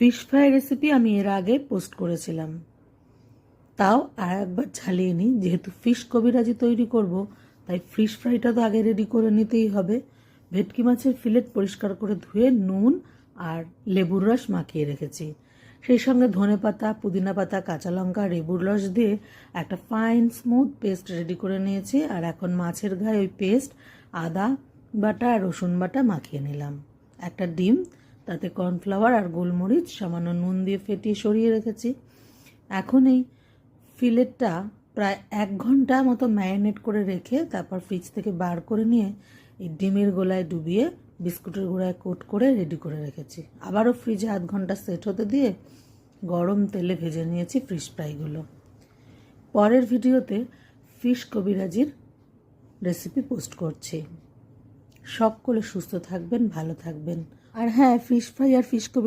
Fish fry recipe আমি এর আগে পোস্ট করেছিলাম, তাও আর একবার ঝালিয়ে নিই। যেহেতু ফিশ কবিরাজি তৈরি করব, তাই ফিশ ফ্রাইটা তো আগে রেডি করে নিতেই হবে। ভেটকি মাছের ফিলেট পরিষ্কার করে ধুয়ে নুন আর লেবুর রস মাখিয়ে রেখেছি। সেই সঙ্গে ধনেপাতা, পুদিনা পাতা, কাঁচা লঙ্কা, লেবুর রস দিয়ে একটা ফাইন স্মুথ পেস্ট রেডি করে নিয়েছি। আর এখন মাছের গায়ে ওই পেস্ট, আদা বাটা আর রসুন বাটা মাখিয়ে নিলাম। একটা ডিম, তাতে কর্নফ্লাওয়ার আর গোলমরিচ সামান্য নুন দিয়ে ফেটিয়ে সরিয়ে রেখেছি। এখন এই ফিলেটটা প্রায় 1 ঘন্টা মতো ম্যারিনেট করে রেখে তারপর ফ্রিজ থেকে বার করে নিয়ে এই ডিমের গোলায় ডুবিয়ে বিস্কুটের গোড়ায় কোট করে রেডি করে রেখেছি। আবারও ফ্রিজে 1 ঘন্টা সেট হতে দিয়ে গরম তেলে ভেজে নিয়েছি ফিশ ফ্রাইগুলো। পরের ভিডিওতে ফিশ কবিরাজির রেসিপি পোস্ট করছি। সকলে সুস্থ থাকবেন, ভালো থাকবেন। আর হ্যাঁ, ফিশ ফ্রাই আর ফিশ কবিরাজি